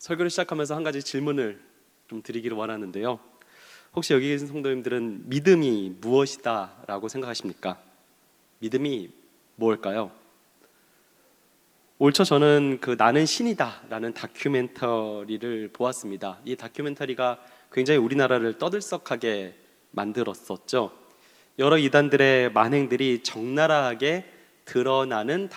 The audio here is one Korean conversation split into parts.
설교를 시작하면서 한 가지 질문을 좀 드리기를 원하는데요. 혹시 여기 계신 성도님들은 믿음이 무엇이다 라고 생각하십니까? 믿음이 무엇일까요? 올 초 저는 나는 신이다 라는 다큐멘터리를 보았습니다. 이 다큐멘터리가 굉장히 우리나라를 떠들썩하게 만들었었죠. 여러 이단들의 만행들이 적나라하게 드러나는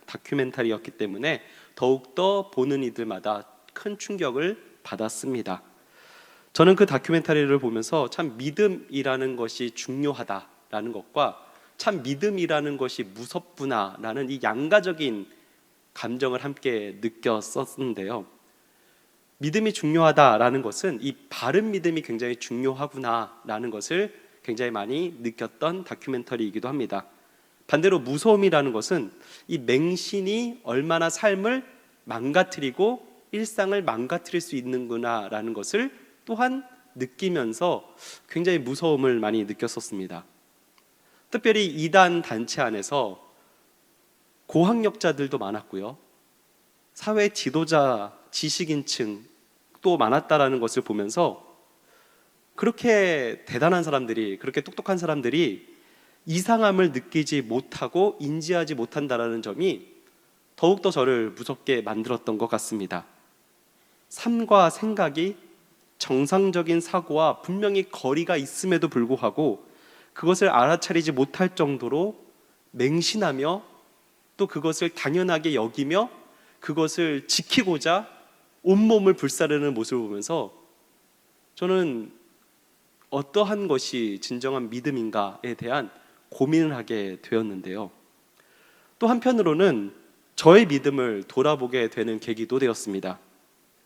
다큐멘터리였기 때문에 더욱더 보는 이들마다 큰 충격을 받았습니다. 저는 그 다큐멘터리를 보면서 참 믿음이라는 것이 중요하다라는 것과 참 믿음이라는 것이 무섭구나라는 이 양가적인 감정을 함께 느꼈었는데요. 믿음이 중요하다라는 것은 이 바른 믿음이 굉장히 중요하구나라는 것을 굉장히 많이 느꼈던 다큐멘터리이기도 합니다. 반대로 무서움이라는 것은 이 맹신이 얼마나 삶을 망가뜨리고 일상을 망가뜨릴 수 있는구나라는 것을 또한 느끼면서 굉장히 무서움을 많이 느꼈었습니다. 특별히 이단 단체 안에서 고학력자들도 많았고요, 사회 지도자, 지식인층도 많았다라는 것을 보면서 그렇게 대단한 사람들이, 그렇게 똑똑한 사람들이 이상함을 느끼지 못하고 인지하지 못한다라는 점이 더욱더 저를 무섭게 만들었던 것 같습니다. 삶과 생각이 정상적인 사고와 분명히 거리가 있음에도 불구하고 그것을 알아차리지 못할 정도로 맹신하며 또 그것을 당연하게 여기며 그것을 지키고자 온몸을 불사르는 모습을 보면서 저는 어떠한 것이 진정한 믿음인가에 대한 고민을 하게 되었는데요. 또 한편으로는 저의 믿음을 돌아보게 되는 계기도 되었습니다.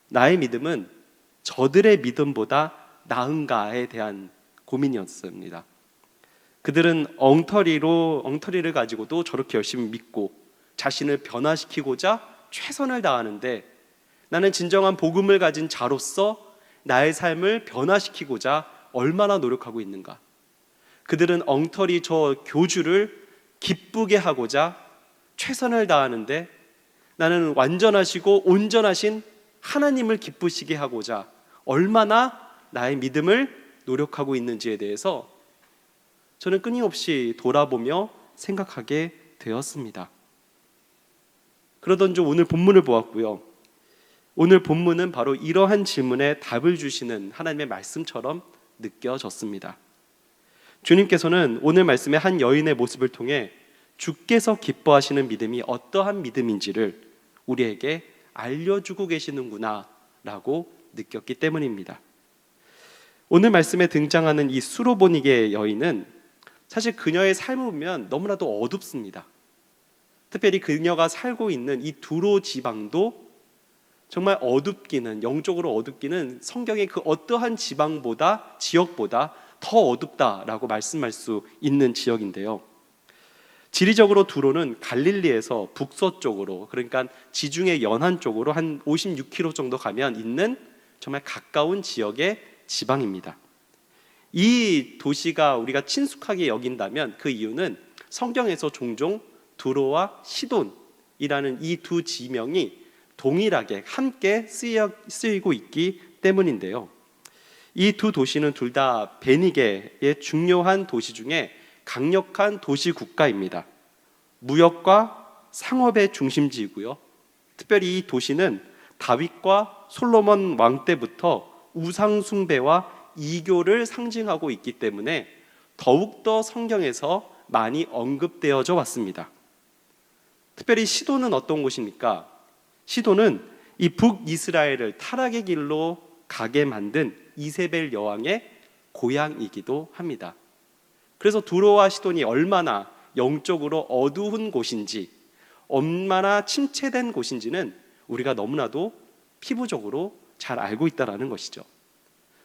나의 믿음은 저들의 믿음보다 나은가에 대한 고민이었습니다. 그들은 엉터리를 가지고도 저렇게 열심히 믿고 자신을 변화시키고자 최선을 다하는데, 나는 진정한 복음을 가진 자로서 나의 삶을 변화시키고자 얼마나 노력하고 있는가. 그들은 엉터리 저 교주를 기쁘게 하고자 최선을 다하는데, 나는 완전하시고 온전하신 하나님을 기쁘시게 하고자 얼마나 나의 믿음을 노력하고 있는지에 대해서 저는 끊임없이 돌아보며 생각하게 되었습니다. 그러던 중 오늘 본문을 보았고요. 오늘 본문은 바로 이러한 질문에 답을 주시는 하나님의 말씀처럼 느껴졌습니다. 주님께서는 오늘 말씀의 한 여인의 모습을 통해 주께서 기뻐하시는 믿음이 어떠한 믿음인지를 우리에게 알려주고 계시는구나 라고 느꼈기 때문입니다. 오늘 말씀에 등장하는 이 수로보니게 여인은 사실 그녀의 삶을 보면 너무나도 어둡습니다. 특별히 그녀가 살고 있는 이 두로 지방도 정말 영적으로 어둡기는 성경의 그 어떠한 지역보다 더 어둡다라고 말씀할 수 있는 지역인데요. 지리적으로 두로는 갈릴리에서 북서쪽으로, 그러니까 지중해 연안 쪽으로 한 56km 정도 가면 있는 정말 가까운 지역의 지방입니다. 이 도시가 우리가 친숙하게 여긴다면 그 이유는 성경에서 종종 두로와 시돈이라는 이 두 지명이 동일하게 함께 쓰이고 있기 때문인데요. 이 두 도시는 둘 다 베니게의 중요한 도시 중에 강력한 도시 국가입니다. 무역과 상업의 중심지이고요. 특별히 이 도시는 다윗과 솔로몬 왕 때부터 우상 숭배와 이교를 상징하고 있기 때문에 더욱더 성경에서 많이 언급되어져 왔습니다. 특별히 시돈은 어떤 곳입니까? 시돈은 이 북이스라엘을 타락의 길로 가게 만든 이세벨 여왕의 고향이기도 합니다. 그래서 두로와 시돈이 얼마나 영적으로 어두운 곳인지, 얼마나 침체된 곳인지는 우리가 너무나도 피부적으로 잘 알고 있다는 것이죠.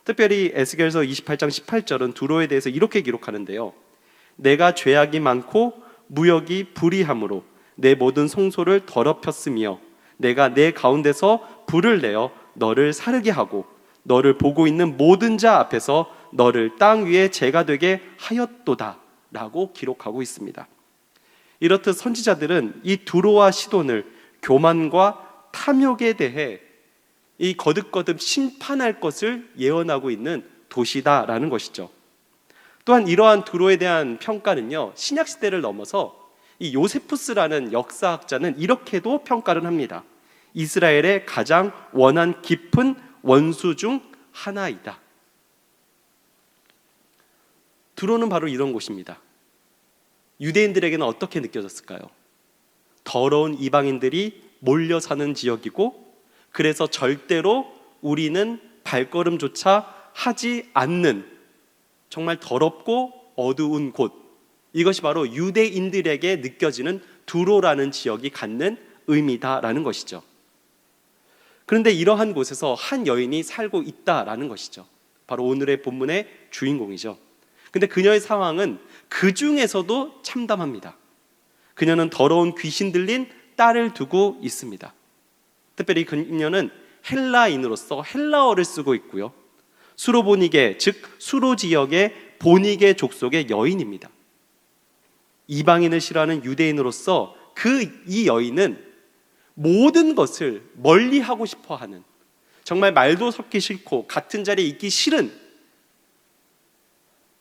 특별히 에스겔서 28장 18절은 두로에 대해서 이렇게 기록하는데요. 내가 죄악이 많고 무역이 불의함으로 내 모든 성소를 더럽혔으며 내가 내 가운데서 불을 내어 너를 사르게 하고 너를 보고 있는 모든 자 앞에서 너를 땅 위에 재가 되게 하였도다 라고 기록하고 있습니다. 이렇듯 선지자들은 이 두로와 시돈을 교만과 탐욕에 대해 이 거듭거듭 심판할 것을 예언하고 있는 도시다라는 것이죠. 또한 이러한 두로에 대한 평가는요, 신약 시대를 넘어서 이 요세푸스라는 역사학자는 이렇게도 평가를 합니다. 이스라엘의 가장 원한 깊은 원수 중 하나이다. 두로는 바로 이런 곳입니다. 유대인들에게는 어떻게 느껴졌을까요? 더러운 이방인들이 몰려 사는 지역이고, 그래서 절대로 우리는 발걸음조차 하지 않는 정말 더럽고 어두운 곳, 이것이 바로 유대인들에게 느껴지는 두로라는 지역이 갖는 의미다라는 것이죠. 그런데 이러한 곳에서 한 여인이 살고 있다라는 것이죠. 바로 오늘의 본문의 주인공이죠. 근데 그녀의 상황은 그 중에서도 참담합니다. 그녀는 더러운 귀신 들린 딸을 두고 있습니다. 특별히 그녀는 헬라인으로서 헬라어를 쓰고 있고요. 수로보니게, 즉 수로 지역의 보니게 족속의 여인입니다. 이방인을 싫어하는 유대인으로서 이 여인은 모든 것을 멀리하고 싶어하는, 정말 말도 섞기 싫고 같은 자리에 있기 싫은,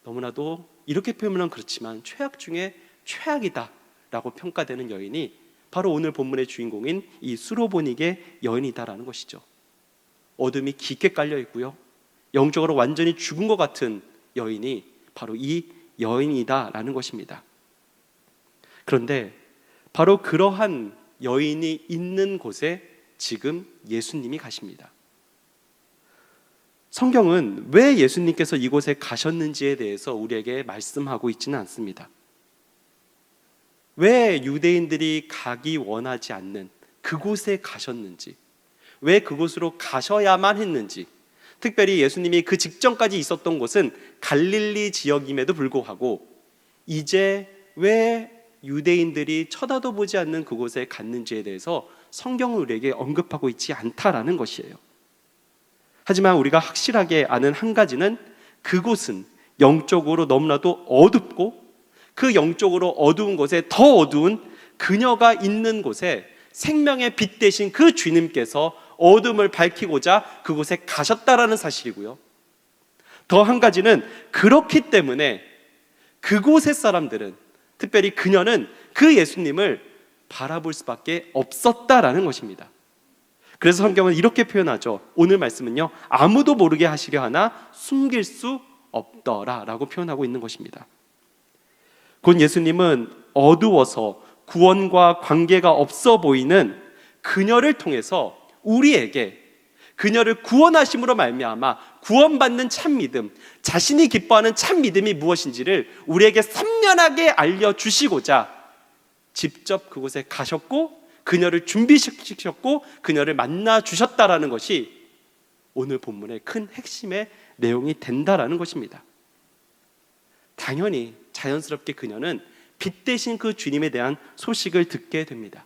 너무나도 이렇게 표현하면 그렇지만 최악 중에 최악이다 라고 평가되는 여인이 바로 오늘 본문의 주인공인 이 수로보닉의 여인이다라는 것이죠. 어둠이 깊게 깔려 있고요, 영적으로 완전히 죽은 것 같은 여인이 바로 이 여인이다라는 것입니다. 그런데 바로 그러한 여인이 있는 곳에 지금 예수님이 가십니다. 성경은 왜 예수님께서 이곳에 가셨는지에 대해서 우리에게 말씀하고 있지는 않습니다. 왜 유대인들이 가기 원하지 않는 그곳에 가셨는지, 왜 그곳으로 가셔야만 했는지, 특별히 예수님이 그 직전까지 있었던 곳은 갈릴리 지역임에도 불구하고 이제 왜 유대인들이 쳐다도 보지 않는 그곳에 갔는지에 대해서 성경은 우리에게 언급하고 있지 않다라는 것이에요. 하지만 우리가 확실하게 아는 한 가지는 그곳은 영적으로 너무나도 어둡고, 그 영적으로 어두운 곳에 더 어두운 그녀가 있는 곳에 생명의 빛 대신 그 주님께서 어둠을 밝히고자 그곳에 가셨다라는 사실이고요. 더 한 가지는 그렇기 때문에 그곳의 사람들은, 특별히 그녀는 그 예수님을 바라볼 수밖에 없었다라는 것입니다. 그래서 성경은 이렇게 표현하죠. 오늘 말씀은요, 아무도 모르게 하시려 하나 숨길 수 없더라 라고 표현하고 있는 것입니다. 곧 예수님은 어두워서 구원과 관계가 없어 보이는 그녀를 통해서 우리에게 그녀를 구원하심으로 말미암아 구원받는 참 믿음, 자신이 기뻐하는 참 믿음이 무엇인지를 우리에게 선명하게 알려주시고자 직접 그곳에 가셨고 그녀를 준비시키셨고 그녀를 만나 주셨다라는 것이 오늘 본문의 큰 핵심의 내용이 된다라는 것입니다. 당연히 자연스럽게 그녀는 빛 대신 그 주님에 대한 소식을 듣게 됩니다.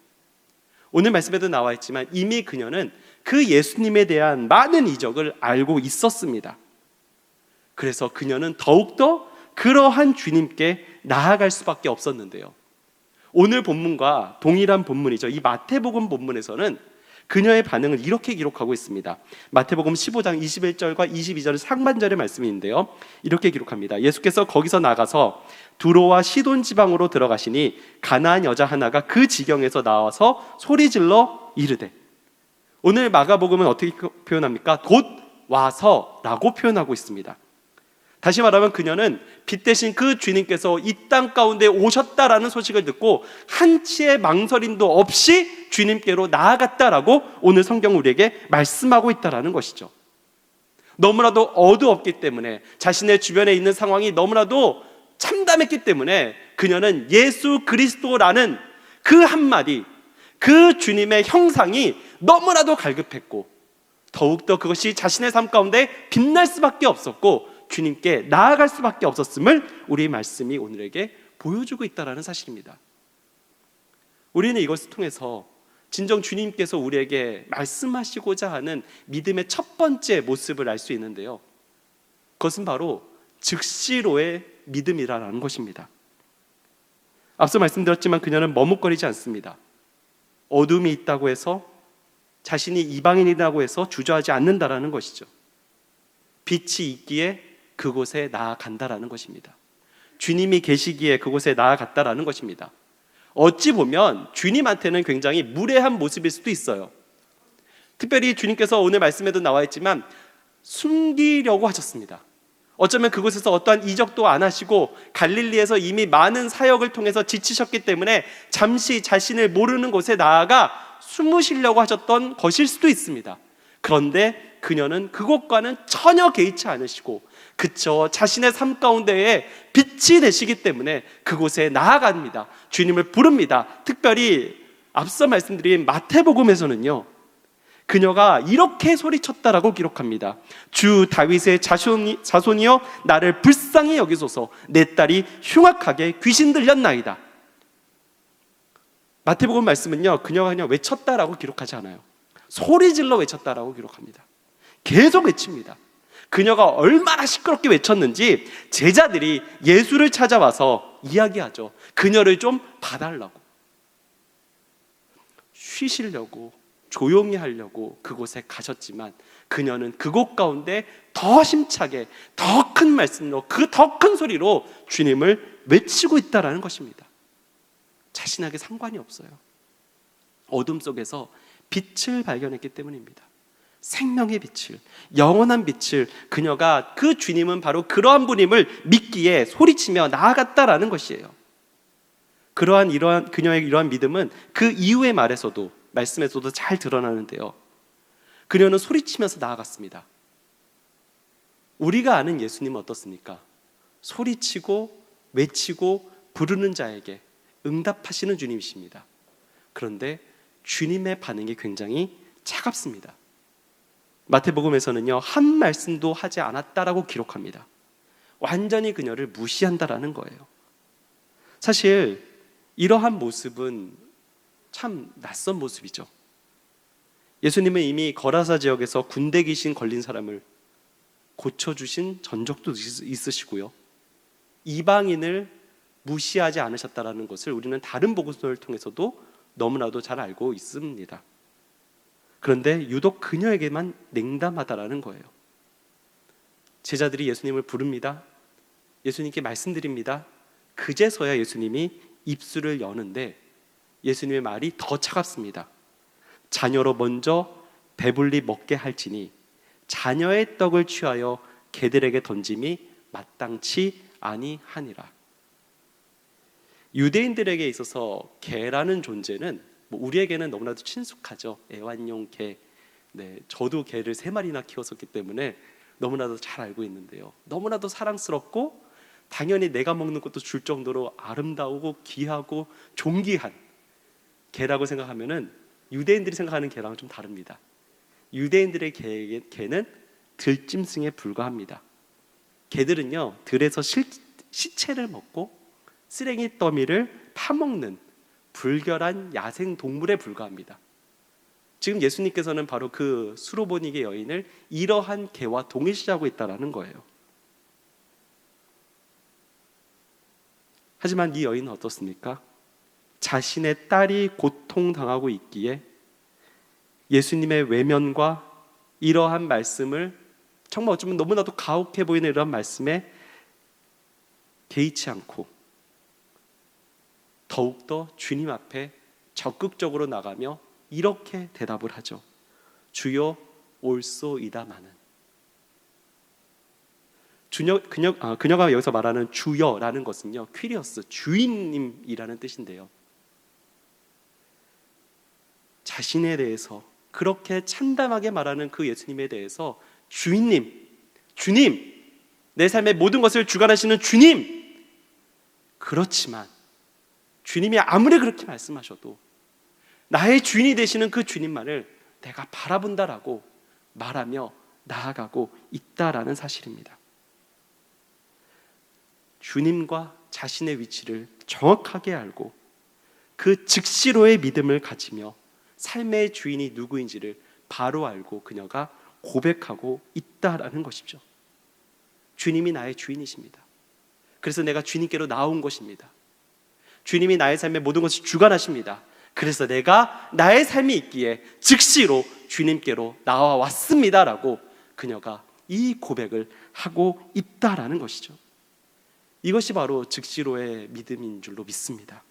오늘 말씀에도 나와 있지만 이미 그녀는 그 예수님에 대한 많은 이적을 알고 있었습니다. 그래서 그녀는 더욱더 그러한 주님께 나아갈 수밖에 없었는데요, 오늘 본문과 동일한 본문이죠. 이 마태복음 본문에서는 그녀의 반응을 이렇게 기록하고 있습니다. 마태복음 15장 21절과 22절 상반절의 말씀인데요, 이렇게 기록합니다. 예수께서 거기서 나가서 두로와 시돈 지방으로 들어가시니 가나안 여자 하나가 그 지경에서 나와서 소리질러 이르되, 오늘 마가복음은 어떻게 표현합니까? 곧 와서라고 표현하고 있습니다. 다시 말하면 그녀는 빛 대신 그 주님께서 이 땅 가운데 오셨다라는 소식을 듣고 한치의 망설임도 없이 주님께로 나아갔다라고 오늘 성경 우리에게 말씀하고 있다라는 것이죠. 너무나도 어두웠기 때문에, 자신의 주변에 있는 상황이 너무나도 참담했기 때문에 그녀는 예수 그리스도라는 그 한마디, 그 주님의 형상이 너무나도 갈급했고, 더욱더 그것이 자신의 삶 가운데 빛날 수밖에 없었고 주님께 나아갈 수밖에 없었음을 우리 말씀이 오늘에게 보여주고 있다는 사실입니다. 우리는 이것을 통해서 진정 주님께서 우리에게 말씀하시고자 하는 믿음의 첫 번째 모습을 알 수 있는데요, 그것은 바로 즉시로의 믿음이라는 것입니다. 앞서 말씀드렸지만 그녀는 머뭇거리지 않습니다. 어둠이 있다고 해서 자신이 이방인이라고 해서 주저하지 않는다라는 것이죠. 빛이 있기에 그곳에 나아간다라는 것입니다. 주님이 계시기에 그곳에 나아갔다라는 것입니다. 어찌 보면 주님한테는 굉장히 무례한 모습일 수도 있어요. 특별히 주님께서 오늘 말씀에도 나와 있지만 숨기려고 하셨습니다. 어쩌면 그곳에서 어떠한 이적도 안 하시고 갈릴리에서 이미 많은 사역을 통해서 지치셨기 때문에 잠시 자신을 모르는 곳에 나아가 숨으시려고 하셨던 것일 수도 있습니다. 그런데 그녀는 그곳과는 전혀 개의치 않으시고 그쵸, 자신의 삶 가운데에 빛이 되시기 때문에 그곳에 나아갑니다. 주님을 부릅니다. 특별히 앞서 말씀드린 마태복음에서는요, 그녀가 이렇게 소리쳤다라고 기록합니다. 주 다윗의 자손이여 나를 불쌍히 여기소서. 내 딸이 흉악하게 귀신 들렸나이다. 마태복음 말씀은요, 그녀가 그냥 외쳤다라고 기록하지 않아요. 소리질러 외쳤다라고 기록합니다. 계속 외칩니다. 그녀가 얼마나 시끄럽게 외쳤는지 제자들이 예수를 찾아와서 이야기하죠. 그녀를 좀 봐달라고, 쉬시려고, 조용히 하려고 그곳에 가셨지만 그녀는 그곳 가운데 더 힘차게, 더 큰 말씀으로, 그 더 큰 소리로 주님을 외치고 있다라는 것입니다. 자신에게 상관이 없어요. 어둠 속에서 빛을 발견했기 때문입니다. 생명의 빛을, 영원한 빛을, 그녀가 그 주님은 바로 그러한 분임을 믿기에 소리치며 나아갔다라는 것이에요. 그녀의 이러한 믿음은 그 이후의 말씀에서도 잘 드러나는데요, 그녀는 소리치면서 나아갔습니다. 우리가 아는 예수님은 어떻습니까? 소리치고 외치고 부르는 자에게 응답하시는 주님이십니다. 그런데 주님의 반응이 굉장히 차갑습니다. 마태복음에서는요, 한 말씀도 하지 않았다라고 기록합니다. 완전히 그녀를 무시한다라는 거예요. 사실 이러한 모습은 참 낯선 모습이죠. 예수님은 이미 거라사 지역에서 군대 귀신 걸린 사람을 고쳐주신 전적도 있으시고요, 이방인을 무시하지 않으셨다라는 것을 우리는 다른 복음서를 통해서도 너무나도 잘 알고 있습니다. 그런데 유독 그녀에게만 냉담하다라는 거예요. 제자들이 예수님을 부릅니다. 예수님께 말씀드립니다. 그제서야 예수님이 입술을 여는데 예수님의 말이 더 차갑습니다. 자녀로 먼저 배불리 먹게 할지니 자녀의 떡을 취하여 개들에게 던짐이 마땅치 아니하니라. 유대인들에게 있어서 개라는 존재는 우리에게는 너무나도 친숙하죠. 애완용 개. 네, 저도 개를 3마리나 키웠었기 때문에 너무나도 잘 알고 있는데요, 너무나도 사랑스럽고 당연히 내가 먹는 것도 줄 정도로 아름다우고 귀하고 존귀한 개라고 생각하면은 유대인들이 생각하는 개랑은 좀 다릅니다. 유대인들의 개는 들짐승에 불과합니다. 개들은요, 들에서 시체를 먹고 쓰레기 더미를 파먹는 불결한 야생 동물에 불과합니다. 지금 예수님께서는 바로 그 수로보니게 여인을 이러한 개와 동일시하고 있다는 거예요. 하지만 이 여인은 어떻습니까? 자신의 딸이 고통당하고 있기에 예수님의 외면과 이러한 말씀을, 정말 어쩌면 너무나도 가혹해 보이는 이러한 말씀에 개의치 않고 더욱더 주님 앞에 적극적으로 나가며 이렇게 대답을 하죠. 주여 올소이다마는. 그녀가 여기서 말하는 주여라는 것은요, 퀴리어스, 주인님이라는 뜻인데요, 자신에 대해서 그렇게 참담하게 말하는 그 예수님에 대해서 주인님, 주님, 내 삶의 모든 것을 주관하시는 주님. 그렇지만 주님이 아무리 그렇게 말씀하셔도 나의 주인이 되시는 그 주님만을 내가 바라본다라고 말하며 나아가고 있다라는 사실입니다. 주님과 자신의 위치를 정확하게 알고 그 즉시로의 믿음을 가지며 삶의 주인이 누구인지를 바로 알고 그녀가 고백하고 있다라는 것이죠. 주님이 나의 주인이십니다. 그래서 내가 주님께로 나온 것입니다. 주님이 나의 삶의 모든 것을 주관하십니다. 그래서 내가 나의 삶이 있기에 즉시로 주님께로 나와왔습니다라고 그녀가 이 고백을 하고 있다라는 것이죠. 이것이 바로 즉시로의 믿음인 줄로 믿습니다.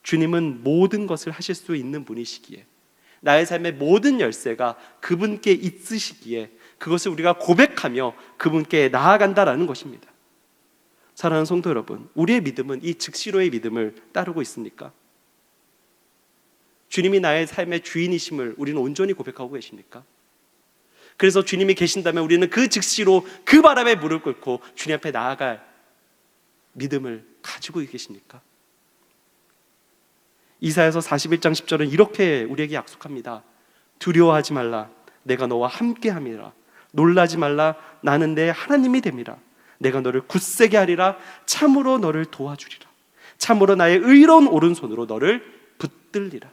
주님은 모든 것을 하실 수 있는 분이시기에, 나의 삶의 모든 열쇠가 그분께 있으시기에 그것을 우리가 고백하며 그분께 나아간다라는 것입니다. 사랑하는 성도 여러분, 우리의 믿음은 이 즉시로의 믿음을 따르고 있습니까? 주님이 나의 삶의 주인이심을 우리는 온전히 고백하고 계십니까? 그래서 주님이 계신다면 우리는 그 즉시로 그 바람에 무릎 꿇고 주님 앞에 나아갈 믿음을 가지고 계십니까? 이사야서 41장 10절은 이렇게 우리에게 약속합니다. 두려워하지 말라, 내가 너와 함께함이라. 놀라지 말라, 나는 내 하나님이 됨이라. 내가 너를 굳세게 하리라. 참으로 너를 도와주리라. 참으로 나의 의로운 오른손으로 너를 붙들리라.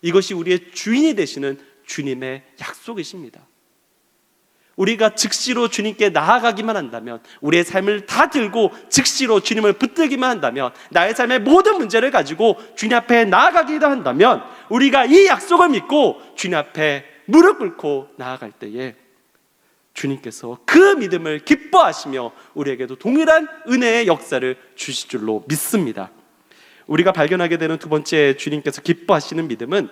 이것이 우리의 주인이 되시는 주님의 약속이십니다. 우리가 즉시로 주님께 나아가기만 한다면, 우리의 삶을 다 들고 즉시로 주님을 붙들기만 한다면, 나의 삶의 모든 문제를 가지고 주님 앞에 나아가기도 한다면, 우리가 이 약속을 믿고 주님 앞에 무릎 꿇고 나아갈 때에 주님께서 그 믿음을 기뻐하시며 우리에게도 동일한 은혜의 역사를 주실 줄로 믿습니다. 우리가 발견하게 되는 두 번째 주님께서 기뻐하시는 믿음은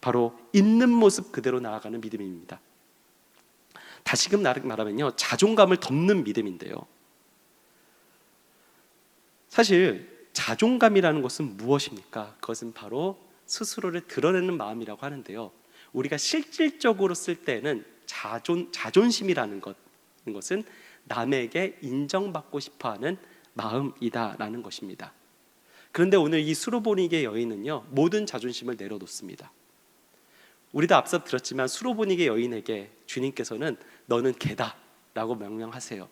바로 있는 모습 그대로 나아가는 믿음입니다. 다시금 말하면요, 자존감을 덮는 믿음인데요. 사실 자존감이라는 것은 무엇입니까? 그것은 바로 스스로를 드러내는 마음이라고 하는데요, 우리가 실질적으로 쓸 때는 자존심이라는 것은 남에게 인정받고 싶어하는 마음이다라는 것입니다. 그런데 오늘 이 수로보니게 여인은요, 모든 자존심을 내려놓습니다. 우리도 앞서 들었지만 수로보니게 여인에게 주님께서는 너는 개다 라고 명령하세요.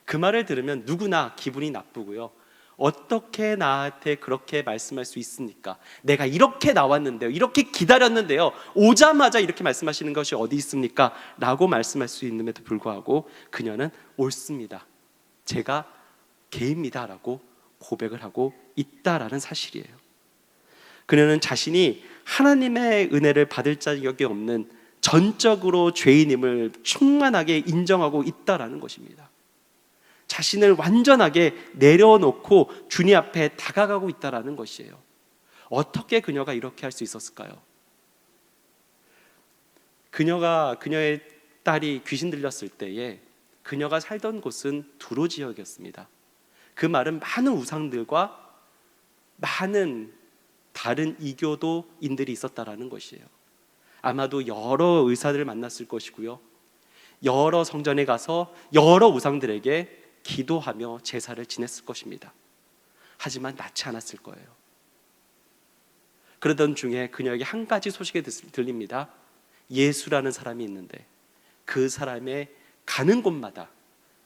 그 말을 들으면 누구나 기분이 나쁘고요, 어떻게 나한테 그렇게 말씀할 수 있습니까? 내가 이렇게 나왔는데요, 이렇게 기다렸는데요, 오자마자 이렇게 말씀하시는 것이 어디 있습니까? 라고 말씀할 수 있음에도 불구하고 그녀는 옳습니다, 제가 개입니다 라고 고백을 하고 있다라는 사실이에요. 그녀는 자신이 하나님의 은혜를 받을 자격이 없는 전적으로 죄인임을 충만하게 인정하고 있다라는 것입니다. 자신을 완전하게 내려놓고 주님 앞에 다가가고 있다라는 것이에요. 어떻게 그녀가 이렇게 할 수 있었을까요? 그녀의 딸이 귀신 들렸을 때에 그녀가 살던 곳은 두로 지역이었습니다. 그 말은 많은 우상들과 많은 다른 이교도인들이 있었다라는 것이에요. 아마도 여러 의사들을 만났을 것이고요, 여러 성전에 가서 여러 우상들에게 기도하며 제사를 지냈을 것입니다. 하지만 낫지 않았을 거예요. 그러던 중에 그녀에게 한 가지 소식이 들립니다. 예수라는 사람이 있는데 그 사람의 가는 곳마다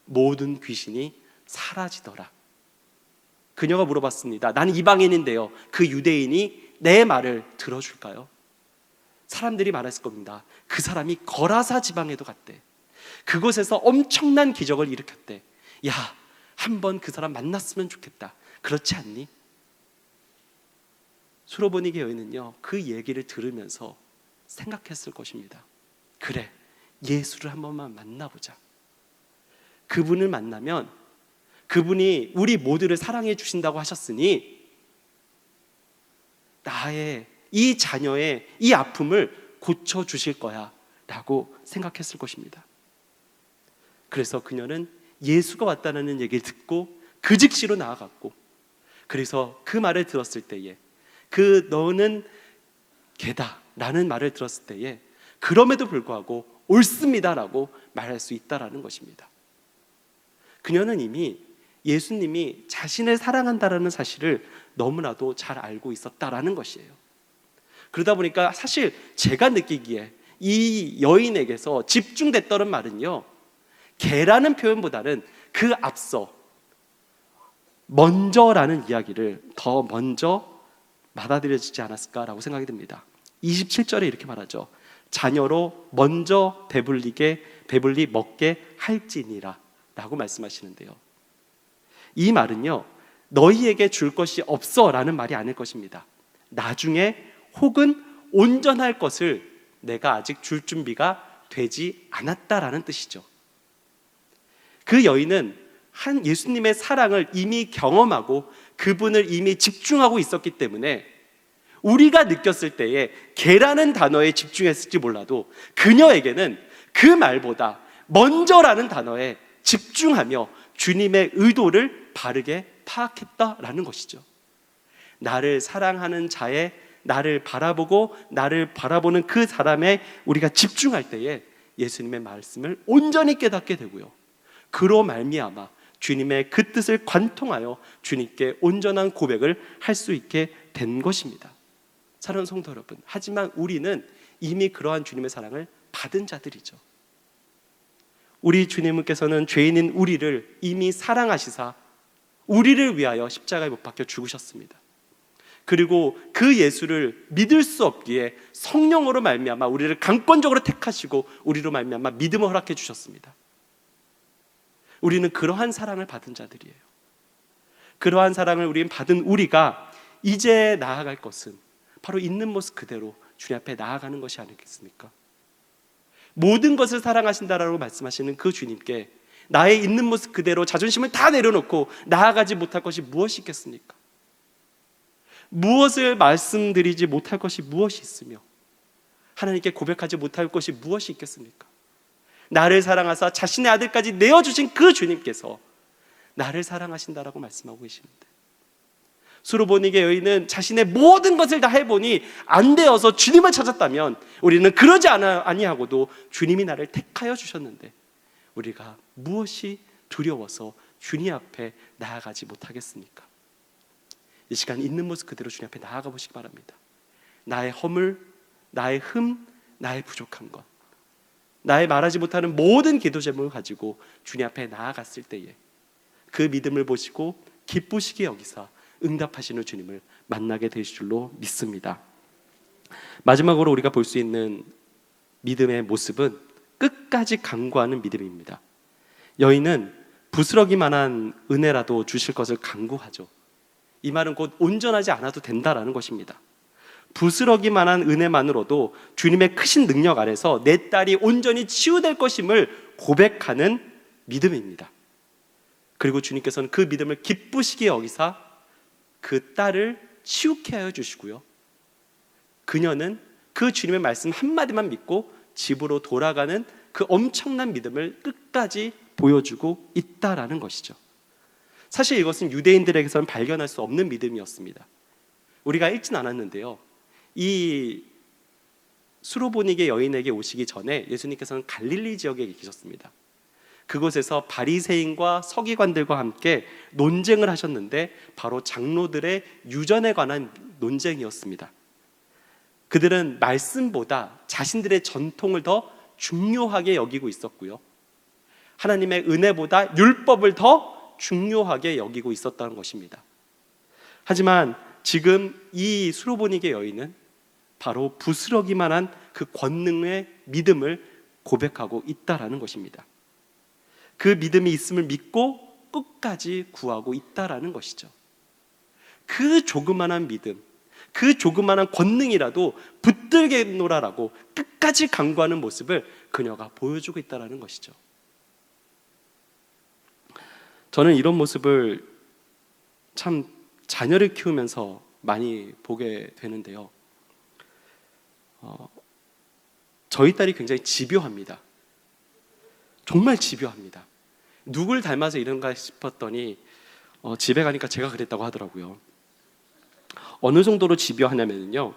모든 귀신이 사라지더라. 그녀가 물어봤습니다. 나는 이방인인데요, 그 유대인이 내 말을 들어줄까요? 사람들이 말했을 겁니다. 그 사람이 거라사 지방에도 갔대. 그곳에서 엄청난 기적을 일으켰대. 야, 한번 그 사람 만났으면 좋겠다. 그렇지 않니? 수로보니게 여인은요, 그 얘기를 들으면서 생각했을 것입니다. 그래, 예수를 한 번만 만나보자. 그분을 만나면 그분이 우리 모두를 사랑해 주신다고 하셨으니 나의 이 자녀의 이 아픔을 고쳐주실 거야 라고 생각했을 것입니다. 그래서 그녀는 예수가 왔다는 얘기를 듣고 그 즉시로 나아갔고, 그래서 그 말을 들었을 때에, 너는 개다 라는 말을 들었을 때에 그럼에도 불구하고 옳습니다 라고 말할 수 있다라는 것입니다. 그녀는 이미 예수님이 자신을 사랑한다라는 사실을 너무나도 잘 알고 있었다라는 것이에요. 그러다 보니까 사실 제가 느끼기에 이 여인에게서 집중됐던 말은요, 개라는 표현보다는 그 앞서 먼저라는 이야기를 더 먼저 받아들여지지 않았을까라고 생각이 듭니다. 27절에 이렇게 말하죠. 자녀로 먼저 배불리 먹게 할지니라 라고 말씀하시는데요, 이 말은요, 너희에게 줄 것이 없어 라는 말이 아닐 것입니다. 나중에 혹은 온전할 것을 내가 아직 줄 준비가 되지 않았다라는 뜻이죠. 그 여인은 한 예수님의 사랑을 이미 경험하고 그분을 이미 집중하고 있었기 때문에 우리가 느꼈을 때에 개라는 단어에 집중했을지 몰라도 그녀에게는 그 말보다 먼저라는 단어에 집중하며 주님의 의도를 바르게 파악했다라는 것이죠. 나를 사랑하는 자의 나를 바라보고 나를 바라보는 그 사람에 우리가 집중할 때에 예수님의 말씀을 온전히 깨닫게 되고요, 그로 말미암아 주님의 그 뜻을 관통하여 주님께 온전한 고백을 할 수 있게 된 것입니다. 사랑하는 성도 여러분, 하지만 우리는 이미 그러한 주님의 사랑을 받은 자들이죠. 우리 주님께서는 죄인인 우리를 이미 사랑하시사 우리를 위하여 십자가에 못 박혀 죽으셨습니다. 그리고 그 예수를 믿을 수 없기에 성령으로 말미암아 우리를 강권적으로 택하시고 우리로 말미암아 믿음을 허락해 주셨습니다. 우리는 그러한 사랑을 받은 자들이에요. 그러한 사랑을 우리는 받은 우리가 이제 나아갈 것은 바로 있는 모습 그대로 주님 앞에 나아가는 것이 아니겠습니까? 모든 것을 사랑하신다라고 말씀하시는 그 주님께 나의 있는 모습 그대로 자존심을 다 내려놓고 나아가지 못할 것이 무엇이 있겠습니까? 무엇을 말씀드리지 못할 것이 무엇이 있으며 하나님께 고백하지 못할 것이 무엇이 있겠습니까? 나를 사랑하사 자신의 아들까지 내어주신 그 주님께서 나를 사랑하신다라고 말씀하고 계시는데, 수로보니게 여인은 자신의 모든 것을 다 해보니 안 되어서 주님을 찾았다면 우리는 그러지 아니하고도 주님이 나를 택하여 주셨는데 우리가 무엇이 두려워서 주님 앞에 나아가지 못하겠습니까? 이 시간 있는 모습 그대로 주님 앞에 나아가 보시기 바랍니다. 나의 허물, 나의 흠, 나의 부족한 것, 나의 말하지 못하는 모든 기도 제목을 가지고 주님 앞에 나아갔을 때에 그 믿음을 보시고 기쁘시게 여기사 응답하시는 주님을 만나게 되실 줄로 믿습니다. 마지막으로 우리가 볼 수 있는 믿음의 모습은 끝까지 간구하는 믿음입니다. 여인은 부스러기만한 은혜라도 주실 것을 간구하죠. 이 말은 곧 온전하지 않아도 된다라는 것입니다. 부스러기만한 은혜만으로도 주님의 크신 능력 아래서 내 딸이 온전히 치유될 것임을 고백하는 믿음입니다. 그리고 주님께서는 그 믿음을 기쁘시게 여기사 그 딸을 치유케 하여 주시고요, 그녀는 그 주님의 말씀 한마디만 믿고 집으로 돌아가는 그 엄청난 믿음을 끝까지 보여주고 있다라는 것이죠. 사실 이것은 유대인들에게서는 발견할 수 없는 믿음이었습니다. 우리가 읽진 않았는데요, 이 수로보니게 여인에게 오시기 전에 예수님께서는 갈릴리 지역에 계셨습니다. 그곳에서 바리새인과 서기관들과 함께 논쟁을 하셨는데 바로 장로들의 유전에 관한 논쟁이었습니다. 그들은 말씀보다 자신들의 전통을 더 중요하게 여기고 있었고요, 하나님의 은혜보다 율법을 더 중요하게 여기고 있었다는 것입니다. 하지만 지금 이 수로보니게 여인은 바로 부스러기만한 그 권능의 믿음을 고백하고 있다라는 것입니다. 그 믿음이 있음을 믿고 끝까지 구하고 있다라는 것이죠. 그 조그만한 믿음, 그 조그만한 권능이라도 붙들겠노라라고 끝까지 간구하는 모습을 그녀가 보여주고 있다라는 것이죠. 저는 이런 모습을 참 자녀를 키우면서 많이 보게 되는데요, 저희 딸이 굉장히 집요합니다. 정말 집요합니다. 누굴 닮아서 이런가 싶었더니 집에 가니까 제가 그랬다고 하더라고요. 어느 정도로 집요하냐면요,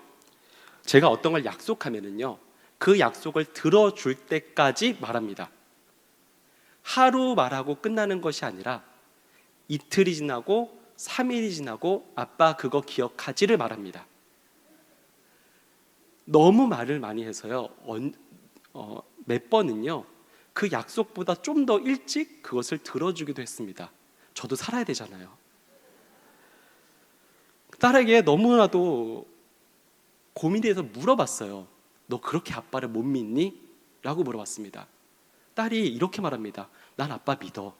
제가 어떤 걸 약속하면은요, 그 약속을 들어줄 때까지 말합니다. 하루 말하고 끝나는 것이 아니라 이틀이 지나고 3일이 지나고 아빠 그거 기억하지를 말합니다. 너무 말을 많이 해서요, 몇 번은요 그 약속보다 좀 더 일찍 그것을 들어주기도 했습니다. 저도 살아야 되잖아요. 딸에게 너무나도 고민이 돼서 물어봤어요. 너 그렇게 아빠를 못 믿니? 라고 물어봤습니다. 딸이 이렇게 말합니다. 난 아빠 믿어.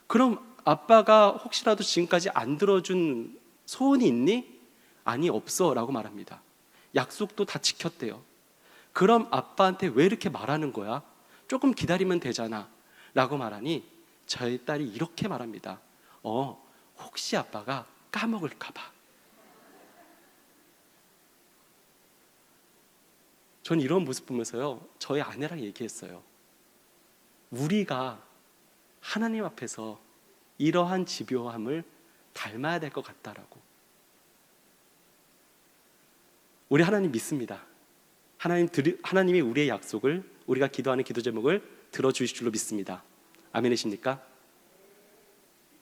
그럼 아빠가 혹시라도 지금까지 안 들어준 소원이 있니? 아니 없어 라고 말합니다. 약속도 다 지켰대요. 그럼 아빠한테 왜 이렇게 말하는 거야? 조금 기다리면 되잖아 라고 말하니 저희 딸이 이렇게 말합니다. 혹시 아빠가 까먹을까 봐. 전 이런 모습 보면서요, 저희 아내랑 얘기했어요. 우리가 하나님 앞에서 이러한 집요함을 닮아야 될 것 같다라고. 우리 하나님 믿습니다. 하나님이 우리의 약속을, 우리가 기도하는 기도 제목을 들어주실 줄로 믿습니다. 아멘이십니까?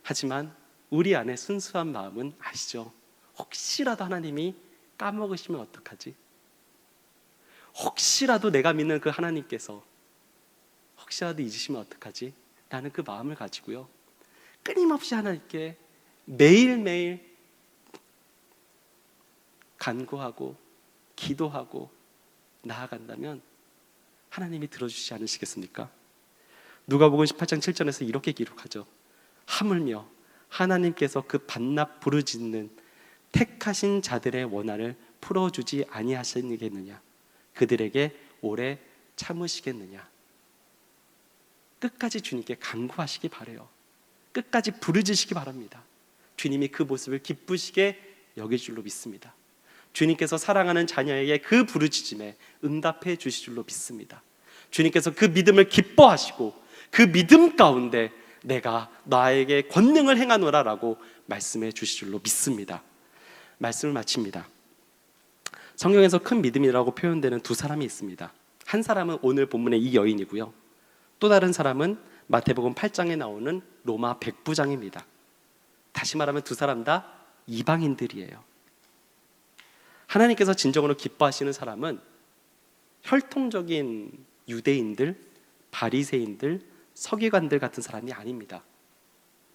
하지만 우리 안에 순수한 마음은 아시죠? 혹시라도 하나님이 까먹으시면 어떡하지? 혹시라도 내가 믿는 그 하나님께서 혹시라도 잊으시면 어떡하지? 라는 그 마음을 가지고요, 끊임없이 하나님께 매일매일 간구하고 기도하고 나아간다면 하나님이 들어주시지 않으시겠습니까? 누가복음 18장 7절에서 이렇게 기록하죠. 하물며 하나님께서 그 반납 부르짖는 택하신 자들의 원한을 풀어주지 아니하시겠느냐? 그들에게 오래 참으시겠느냐? 끝까지 주님께 간구하시기 바라요. 끝까지 부르짖으시기 바랍니다. 주님이 그 모습을 기쁘시게 여길 줄로 믿습니다. 주님께서 사랑하는 자녀에게 그 부르짖음에 응답해 주실 줄로 믿습니다. 주님께서 그 믿음을 기뻐하시고 그 믿음 가운데 내가 나에게 권능을 행하노라 라고 말씀해 주실 줄로 믿습니다. 말씀을 마칩니다. 성경에서 큰 믿음이라고 표현되는 두 사람이 있습니다. 한 사람은 오늘 본문의 이 여인이고요, 또 다른 사람은 마태복음 8장에 나오는 로마 백부장입니다. 다시 말하면 두 사람 다 이방인들이에요. 하나님께서 진정으로 기뻐하시는 사람은 혈통적인 유대인들, 바리새인들, 서기관들 같은 사람이 아닙니다.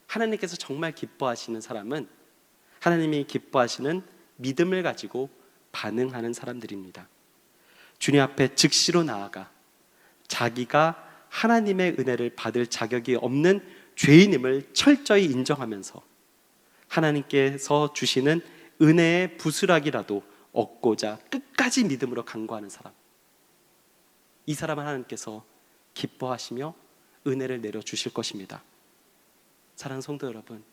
하나님께서 정말 기뻐하시는 사람은 하나님이 기뻐하시는 믿음을 가지고 반응하는 사람들입니다. 주님 앞에 즉시로 나아가 자기가 하나님의 은혜를 받을 자격이 없는 죄인임을 철저히 인정하면서 하나님께서 주시는 은혜의 부스락이라도 얻고자 끝까지 믿음으로 간구하는 사람, 이 사람은 하나님께서 기뻐하시며 은혜를 내려주실 것입니다. 사랑하는 성도 여러분,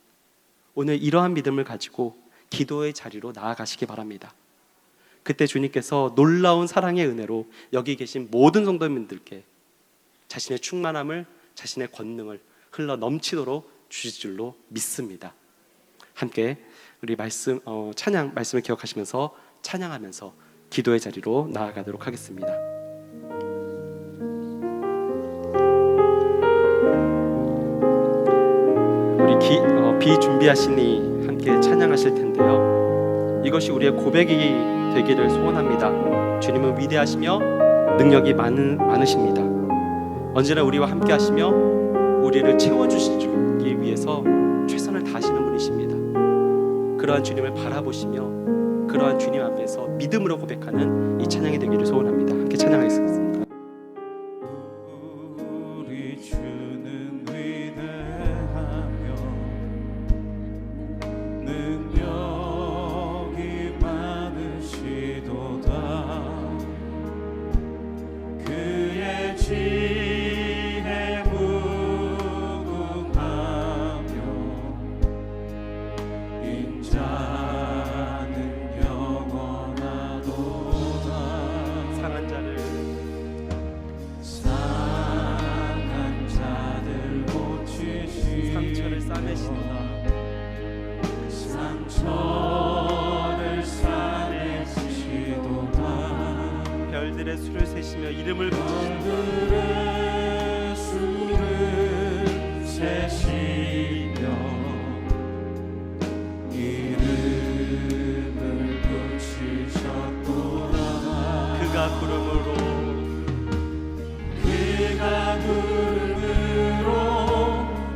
오늘 이러한 믿음을 가지고 기도의 자리로 나아가시기 바랍니다. 그때 주님께서 놀라운 사랑의 은혜로 여기 계신 모든 성도님들께 자신의 충만함을, 자신의 권능을 흘러 넘치도록 주실 줄로 믿습니다. 함께 우리 찬양 말씀을 기억하시면서 찬양하면서 기도의 자리로 나아가도록 하겠습니다. 우리 비 준비하시니 함께 찬양하실 텐데요, 이것이 우리의 고백이 되기를 소원합니다. 주님은 위대하시며 능력이 많으십니다. 언제나 우리와 함께 하시며 우리를 채워주시기 위해서 최선을 다하시는 분이십니다. 그러한 주님을 바라보시며 그러한 주님 앞에서 믿음으로 고백하는 이 찬양이 되기를 소원합니다. 함께 찬양하겠습니다. 우리 주는 위대하며 능력이 많으시도다. 그의 지혜 무궁하며 인자는 영원하도다. 상한 자를 고치시고 상처를 싸매신다. 상처를 싸매시도다. 별들의 수를 세시며 이름을 별들의 수를 세시며 이름을 붙이셨도다. 그가 구름으로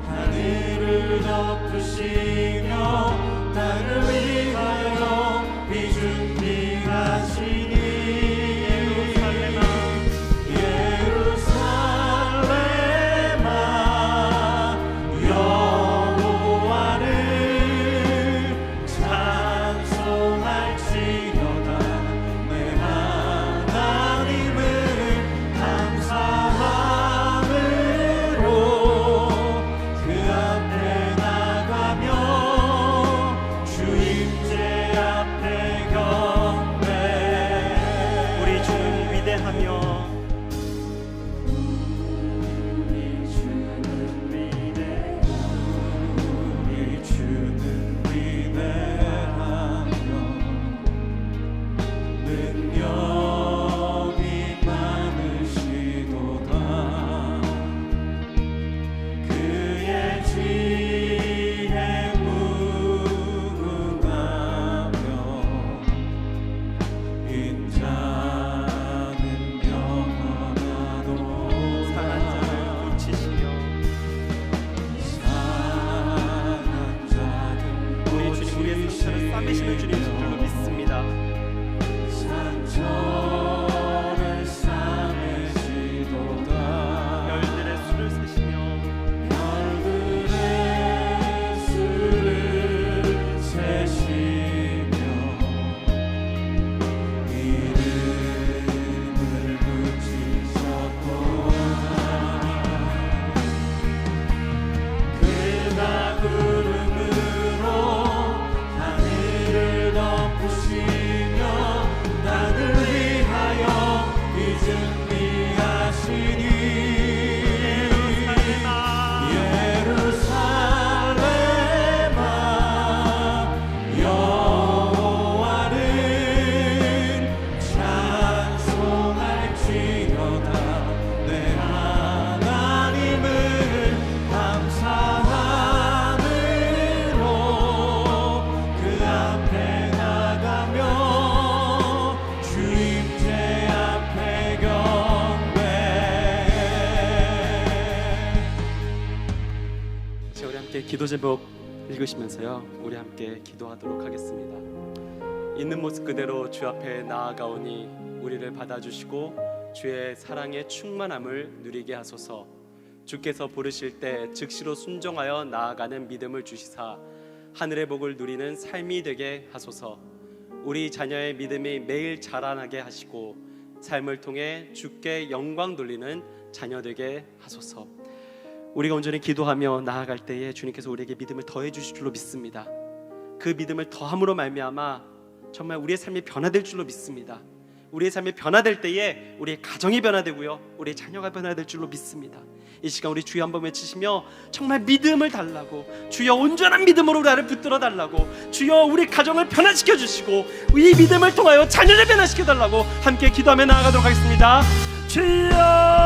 하늘을 덮으시며 나를 위하여 비준비하시니 예루살렘아 여호와를 찬송할지 능력이 많으시도다. 그의 지혜 무궁하며 인자는 영원하도다. 상한 자를 고치시며 상한 자들 우리 주님 우리의 상처를 싸매시는 주님인 줄로 믿습니다. 상처를 싸매시도다. 별들의 수를 세시며 별들의 수를 세시며 이름을 붙이셨도다. 그가 구름으로 하늘을 덮으시며 땅을 위하여 이 준비하시니 예루살렘아 여호와를 찬송할지어다. 내 하나님을 감사함으로 그 앞에 나가며 주임제 앞에 경배해. 자, 우리 함께 기도 제목 읽으시면서요, 우리 함께 기도하도록 하겠습니다. 있는 모습 그대로 주 앞에 나아가오니 우리를 받아주시고 주의 사랑의 충만함을 누리게 하소서. 주께서 부르실 때 즉시로 순종하여 나아가는 믿음을 주시사 하늘의 복을 누리는 삶이 되게 하소서. 우리 자녀의 믿음이 매일 자라나게 하시고 삶을 통해 주께 영광 돌리는 자녀 되게 하소서. 우리가 온전히 기도하며 나아갈 때에 주님께서 우리에게 믿음을 더해 주실 줄로 믿습니다. 그 믿음을 더함으로 말미암아 정말 우리의 삶이 변화될 줄로 믿습니다. 우리의 삶이 변화될 때에 우리의 가정이 변화되고요, 우리의 자녀가 변화될 줄로 믿습니다. 이 시간 우리 주여 한번 외치시며 정말 믿음을 달라고, 주여 온전한 믿음으로 나를 붙들어 달라고, 주여 우리 가정을 변화시켜 주시고 이 믿음을 통하여 자녀를 변화시켜 달라고 함께 기도하며 나아가도록 하겠습니다. 주여